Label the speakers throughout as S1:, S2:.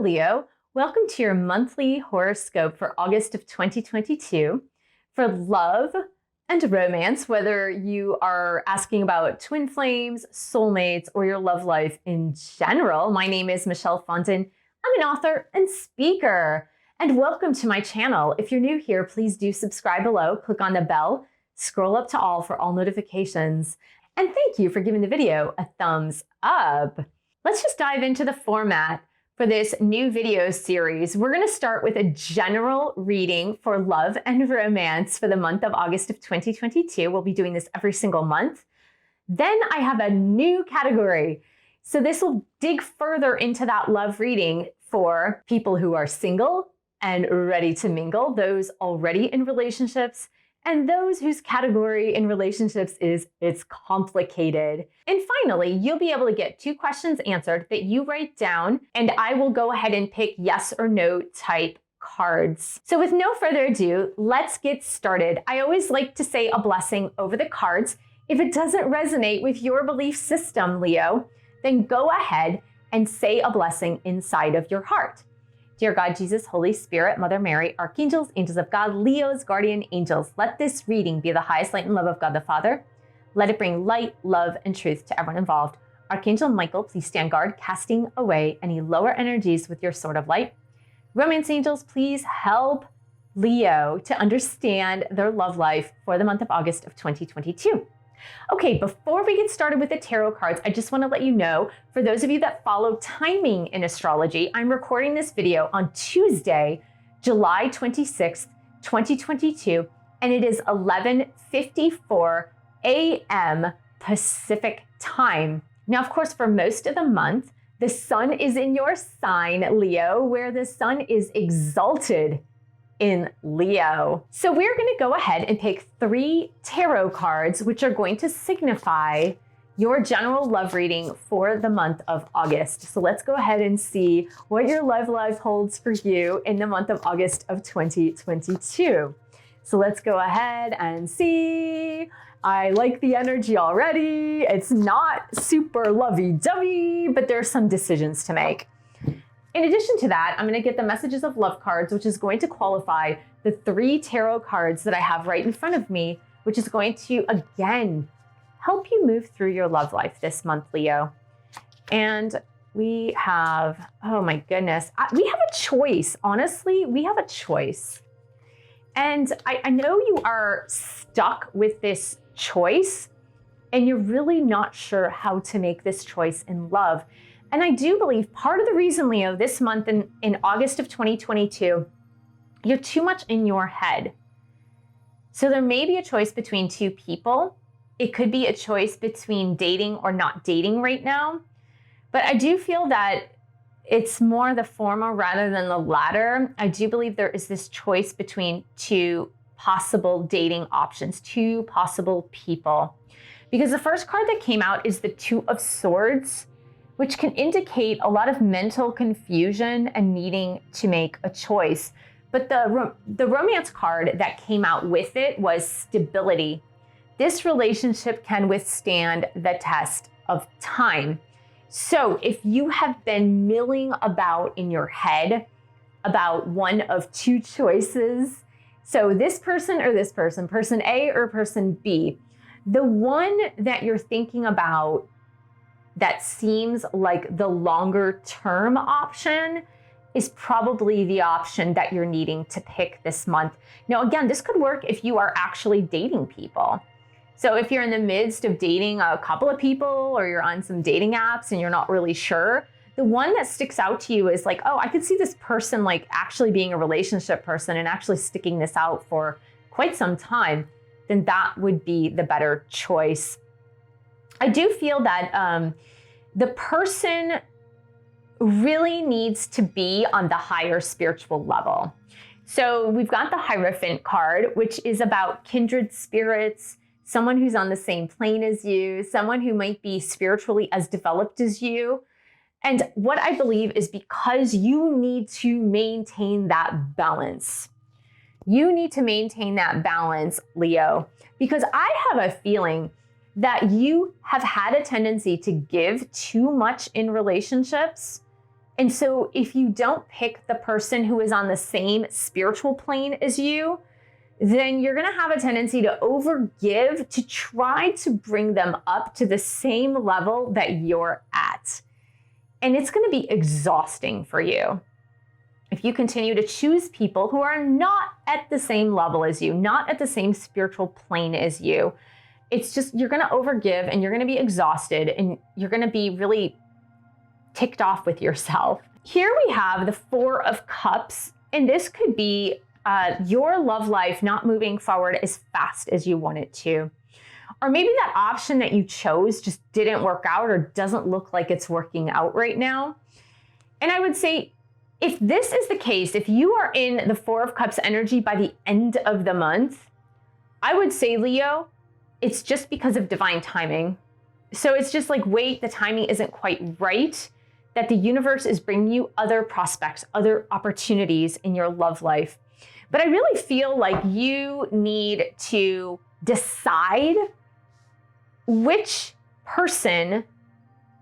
S1: Leo. Welcome to your monthly horoscope for August of 2022 for love and romance, whether you are asking about twin flames, soulmates, or your love life in general. My name is Michelle Fondin. I'm an author and speaker, and welcome to my channel. If you're new here, please do subscribe below, click on the bell, scroll up to all for all notifications, and thank you for giving the video a thumbs up. Let's just dive into the format for this new video series. We're going to start with a general reading for love and romance for the month of August of 2022. We'll be doing this every single month. Then I have a new category. So this will dig further into that love reading for people who are single and ready to mingle, those already in relationships, and those whose category in relationships is it's complicated. And finally, you'll be able to get 2 questions answered that you write down, and I will go ahead and pick yes or no type cards. So with no further ado, let's get started. I always like to say a blessing over the cards. If it doesn't resonate with your belief system, Leo, then go ahead and say a blessing inside of your heart. Dear God, Jesus, Holy Spirit, Mother Mary, Archangels, Angels of God, Leo's guardian angels, let this reading be the highest light and love of God the Father. Let it bring light, love, and truth to everyone involved. Archangel Michael, please stand guard, casting away any lower energies with your sword of light. Romance angels, please help Leo to understand their love life for the month of August of 2022. Okay, before we get started with the tarot cards, I just want to let you know, for those of you that follow timing in astrology, I'm recording this video on Tuesday, July 26th, 2022, and it is 11:54 a.m. Pacific time. Now, of course, for most of the month, the sun is in your sign, Leo, where the sun is exalted in Leo. So we're going to go ahead and pick 3 tarot cards, which are going to signify your general love reading for the month of August. So let's go ahead and see what your love life holds for you in the month of August of 2022. So let's go ahead and see. I like the energy already. It's not super lovey-dovey, but there's some decisions to make. In addition to that, I'm going to get the messages of love cards, which is going to qualify the 3 tarot cards that I have right in front of me, which is going to, again, help you move through your love life this month, Leo. And we have, oh my goodness, we have a choice. Honestly, we have a choice. And I know you are stuck with this choice, and you're really not sure how to make this choice in love. And I do believe part of the reason, Leo, this month in August of 2022, you're too much in your head. So there may be a choice between 2 people. It could be a choice between dating or not dating right now. But I do feel that it's more the former rather than the latter. I do believe there is this choice between 2 possible dating options, 2 possible people. Because the first card that came out is the 2 of Swords, which can indicate a lot of mental confusion and needing to make a choice. But the romance card that came out with it was stability. This relationship can withstand the test of time. So if you have been milling about in your head about one of 2 choices, so this person or this person, person A or person B, the one that you're thinking about that seems like the longer term option is probably the option that you're needing to pick this month. Now, again, this could work if you are actually dating people. So if you're in the midst of dating a couple of people, or you're on some dating apps and you're not really sure, the one that sticks out to you is like, oh, I could see this person like actually being a relationship person and actually sticking this out for quite some time, then that would be the better choice. I do feel that the person really needs to be on the higher spiritual level. So we've got the Hierophant card, which is about kindred spirits, someone who's on the same plane as you, someone who might be spiritually as developed as you. And what I believe is because you need to maintain that balance. You need to maintain that balance, Leo, because I have a feeling that you have had a tendency to give too much in relationships And so if you don't pick the person who is on the same spiritual plane as you, then you're going to have a tendency to overgive to try to bring them up to the same level that you're at. And it's going to be exhausting for you if you continue to choose people who are not at the same level as you, not at the same spiritual plane as you. It's just, you're going to overgive and you're going to be exhausted and you're going to be really ticked off with yourself. Here we have the Four of Cups, and this could be your love life not moving forward as fast as you want it to. Or maybe that option that you chose just didn't work out or doesn't look like it's working out right now. And I would say, if this is the case, if you are in the Four of Cups energy by the end of the month, I would say, Leo, it's just because of divine timing. So it's just like, wait, the timing isn't quite right, that the universe is bringing you other prospects, other opportunities in your love life. But I really feel like you need to decide which person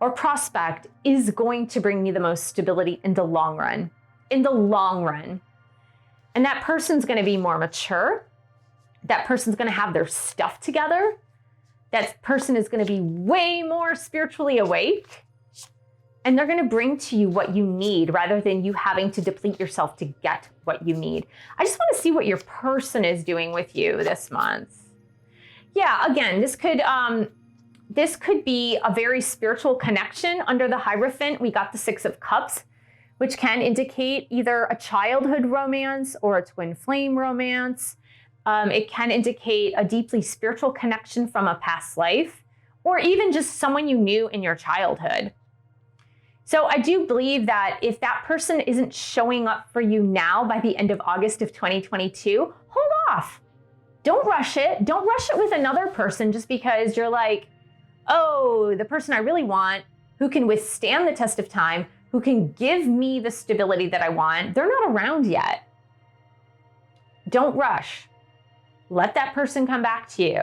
S1: or prospect is going to bring you the most stability in the long run. In the long run. And that person's going to be more mature. That person's going to have their stuff together. That person is going to be way more spiritually awake. And they're going to bring to you what you need rather than you having to deplete yourself to get what you need. I just want to see what your person is doing with you this month. Yeah, again, this could be a very spiritual connection. Under the Hierophant, we got the Six of Cups, which can indicate either a childhood romance or a twin flame romance. It can indicate a deeply spiritual connection from a past life, or even just someone you knew in your childhood. So I do believe that if that person isn't showing up for you now by the end of August of 2022, hold off. Don't rush it. Don't rush it with another person just because you're like, oh, the person I really want, who can withstand the test of time, who can give me the stability that I want, they're not around yet. Don't rush. Let that person come back to you.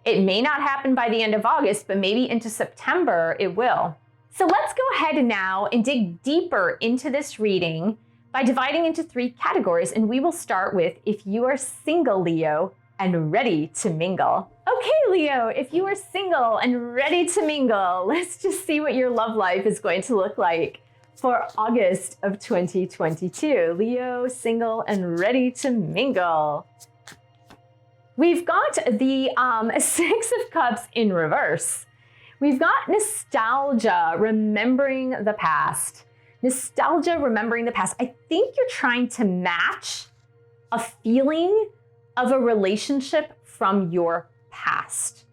S1: It may not happen by the end of August, but maybe into September it will. So let's go ahead now and dig deeper into this reading by dividing into 3 categories. And we will start with if you are single, Leo, and ready to mingle. Okay, Leo, if you are single and ready to mingle, let's just see what your love life is going to look like for August of 2022. Leo, single and ready to mingle. We've got the Six of Cups in reverse. We've got nostalgia, remembering the past. Nostalgia, remembering the past. I think you're trying to match a feeling of a relationship from your past.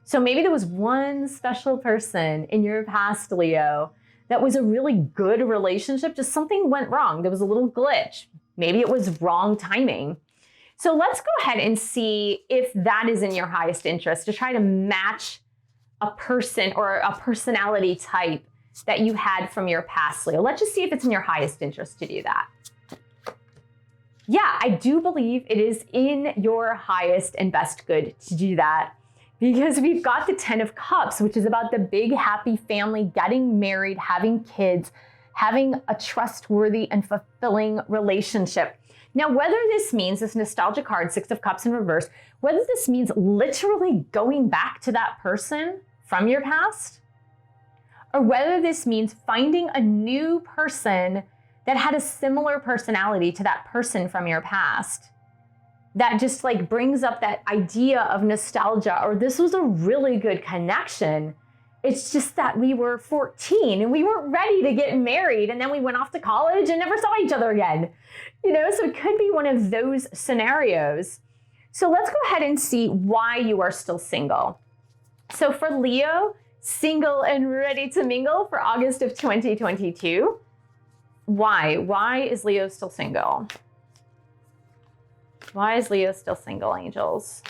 S1: So maybe there was one special person in your past, Leo, that was a really good relationship, just something went wrong. There was a little glitch. Maybe it was wrong timing. So let's go ahead and see if that is in your highest interest, to try to match a person or a personality type that you had from your past, Leo. Let's just see if it's in your highest interest to do that. Yeah, I do believe it is in your highest and best good to do that, because we've got the 10 of Cups, which is about the big happy family, getting married, having kids, having a trustworthy and fulfilling relationship. Now, whether this means, this nostalgia card, Six of Cups in reverse, whether this means literally going back to that person from your past, or whether this means finding a new person that had a similar personality to that person from your past, that just like brings up that idea of nostalgia, or this was a really good connection. It's just that we were 14 and we weren't ready to get married, and then we went off to college and never saw each other again. You know, so it could be one of those scenarios. So let's go ahead and see why you are still single. So for Leo, single and ready to mingle for August of 2022. Why? Why is Leo still single? Why is Leo still single, angels?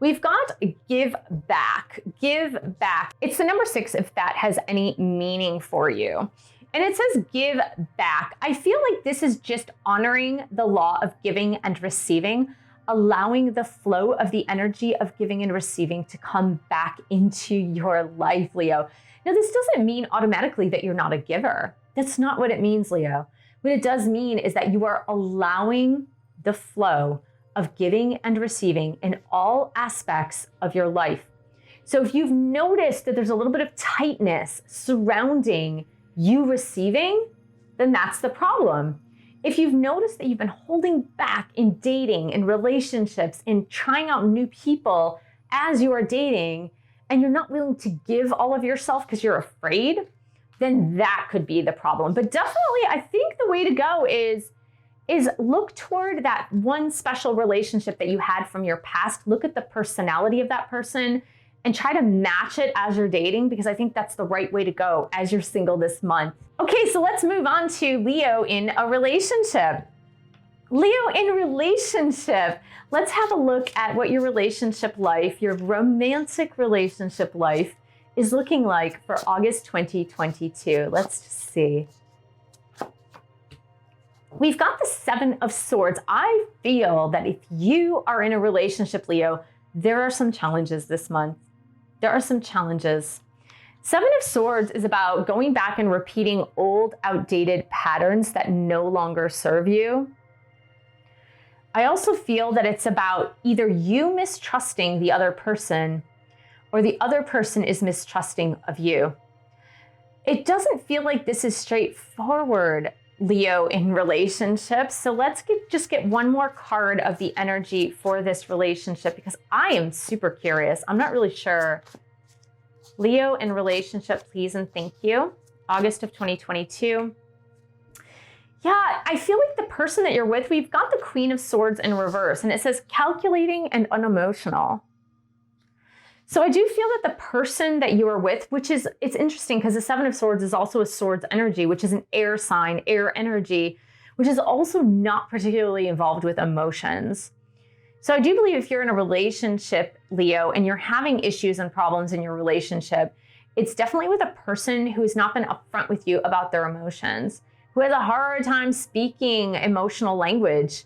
S1: We've got give back, give back. It's the number 6 if that has any meaning for you. And it says give back. I feel like this is just honoring the law of giving and receiving, allowing the flow of the energy of giving and receiving to come back into your life, Leo. Now, this doesn't mean automatically that you're not a giver. That's not what it means, Leo. What it does mean is that you are allowing the flow of giving and receiving in all aspects of your life. So if you've noticed that there's a little bit of tightness surrounding you receiving, then that's the problem. If you've noticed that you've been holding back in dating, in relationships, in trying out new people as you are dating, and you're not willing to give all of yourself because you're afraid, then that could be the problem. But definitely, I think the way to go is look toward that one special relationship that you had from your past. Look at the personality of that person and try to match it as you're dating, because I think that's the right way to go as you're single this month. Okay, so let's move on to Leo in a relationship. Leo in relationship. Let's have a look at what your relationship life, your romantic relationship life, is looking like for August 2022. Let's just see. We've got the 7 of Swords. I feel that if you are in a relationship, Leo, there are some challenges this month. There are some challenges. 7 of Swords is about going back and repeating old, outdated patterns that no longer serve you. I also feel that it's about either you mistrusting the other person or the other person is mistrusting of you. It doesn't feel like this is straightforward, Leo, in relationships. So let's just get one more card of the energy for this relationship, because I am super curious. I'm not really sure. Leo in relationship, please and thank you. August of 2022. Yeah, I feel like the person that you're with, we've got the Queen of Swords in reverse, and it says calculating and unemotional. So I do feel that the person that you are with, it's interesting because the 7 of Swords is also a Swords energy, which is an air sign, air energy, which is also not particularly involved with emotions. So I do believe if you're in a relationship, Leo, and you're having issues and problems in your relationship, it's definitely with a person who has not been upfront with you about their emotions, who has a hard time speaking emotional language,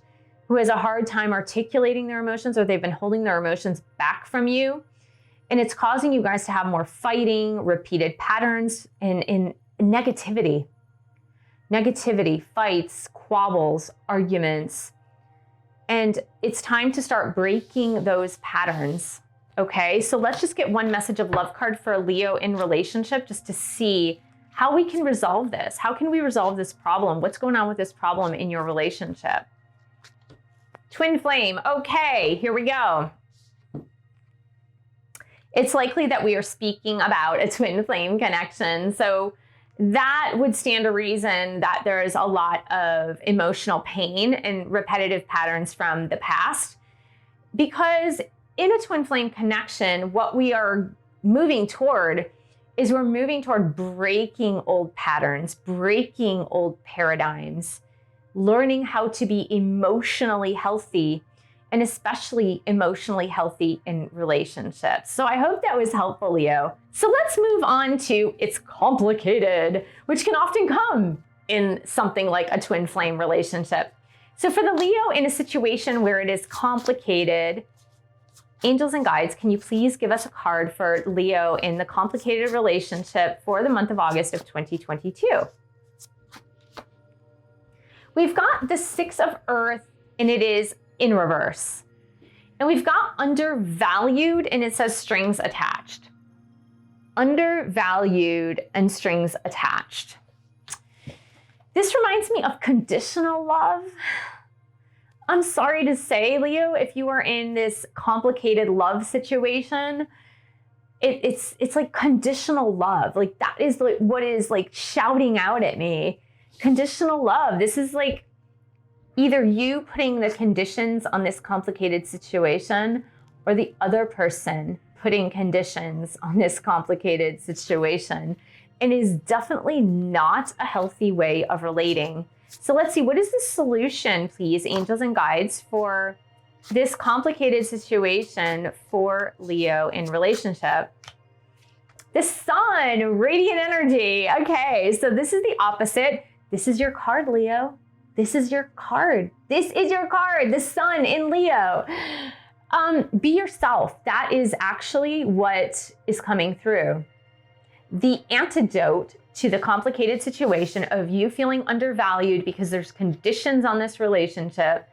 S1: who has a hard time articulating their emotions, or they've been holding their emotions back from you. And it's causing you guys to have more fighting, repeated patterns, and negativity. Negativity, fights, squabbles, arguments. And it's time to start breaking those patterns, okay? So let's just get one message of love card for Leo in relationship, just to see how we can resolve this. How can we resolve this problem? What's going on with this problem in your relationship? Twin flame, okay, here we go. It's likely that we are speaking about a twin flame connection. So that would stand to reason that there is a lot of emotional pain and repetitive patterns from the past. Because in a twin flame connection, what we are moving toward is we're moving toward breaking old patterns, breaking old paradigms, learning how to be emotionally healthy, and especially emotionally healthy in relationships. So I hope that was helpful, Leo. So let's move on to it's complicated, which can often come in something like a twin flame relationship. So for the Leo in a situation where it is complicated, angels and guides, can you please give us a card for Leo in the complicated relationship for the month of August of 2022? We've got the 6 of Earth, and it is in reverse. And we've got undervalued, and it says strings attached. Undervalued and strings attached. This reminds me of conditional love. I'm sorry to say, Leo, if you are in this complicated love situation, it's like conditional love. Like that is like what is like shouting out at me. Conditional love. This is like either you putting the conditions on this complicated situation or the other person putting conditions on this complicated situation, and is definitely not a healthy way of relating. So let's see, what is the solution, please, angels and guides, for this complicated situation for Leo in relationship? The Sun, radiant energy. Okay, so this is the opposite. This is your card, Leo. This is your card. This is your card, the Sun in Leo. Be yourself. That is actually what is coming through. the antidote to the complicated situation of you feeling undervalued because there's conditions on this relationship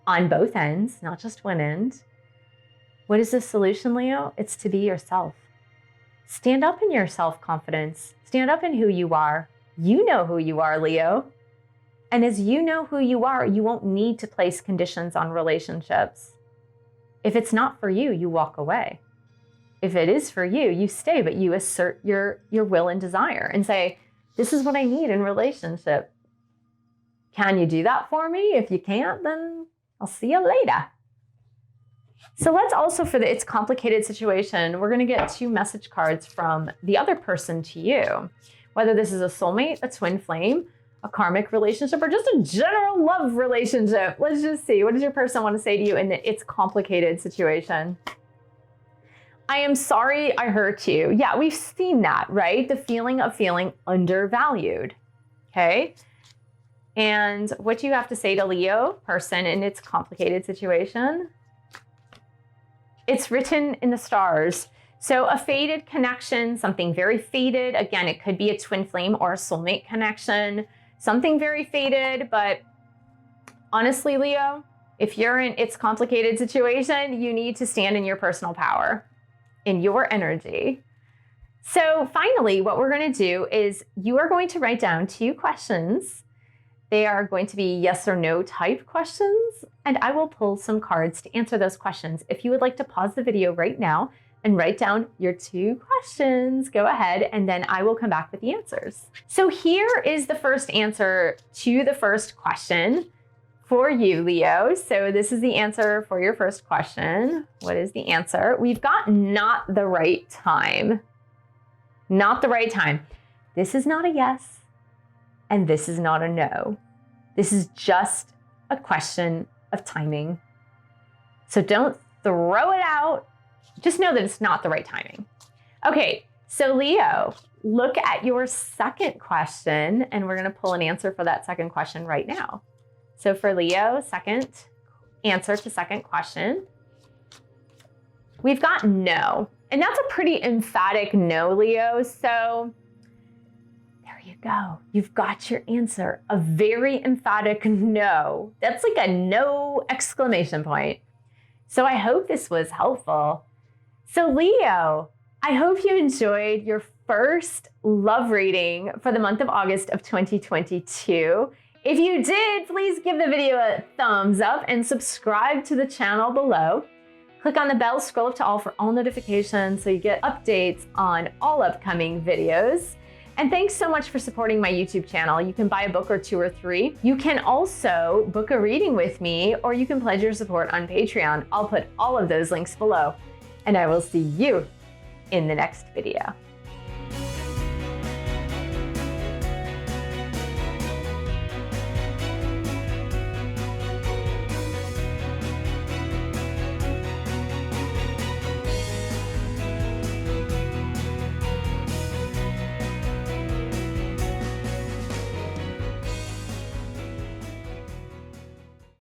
S1: on both ends, not just one end. What is the solution, Leo? It's to be yourself. Stand up in your self-confidence. Stand up in who you are. You know who you are, Leo. And as you know who you are, you won't need to place conditions on relationships. If it's not for you, you walk away. If it is for you, you stay, but you assert your will and desire and say, this is what I need in relationship. Can you do that for me? If you can't, then I'll see you later. So let's also, for the it's complicated situation, we're going to get 2 message cards from the other person to you. Whether this is a soulmate, a twin flame, a karmic relationship, or just a general love relationship. Let's just see. What does your person want to say to you in the it's complicated situation? I am sorry I hurt you. Yeah, we've seen that, right? The feeling of feeling undervalued. Okay. And what do you have to say to Leo person in its complicated situation? It's written in the stars. So a faded connection, something very faded. Again, it could be a twin flame or a soulmate connection. Something very faded, but honestly, Leo, if you're in its complicated situation, you need to stand in your personal power, in your energy. So finally, what we're going to do is you are going to write down 2 questions. They are going to be yes or no type questions, and I will pull some cards to answer those questions. If you would like to pause the video right now and write down your 2 questions, go ahead, and then I will come back with the answers. So here is the first answer to the first question for you, Leo. So this is the answer for your first question. What is the answer? We've got not the right time. Not the right time. This is not a yes, and this is not a no. This is just a question of timing. So don't throw it out. Just know that it's not the right timing. Okay, so Leo, look at your second question, and we're going to pull an answer for that second question right now. So for Leo, second answer to second question, we've got no. And that's a pretty emphatic no, Leo. So there you go. You've got your answer. A very emphatic no. That's like a no exclamation point. So I hope this was helpful. So Leo, I hope you enjoyed your first love reading for the month of August of 2022. If you did, please give the video a thumbs up and subscribe to the channel below. Click on the bell, scroll up to all for all notifications so you get updates on all upcoming videos. And thanks so much for supporting my YouTube channel. You can buy a book or 2 or 3. You can also book a reading with me, or you can pledge your support on Patreon. I'll put all of those links below. And I will see you in the next video.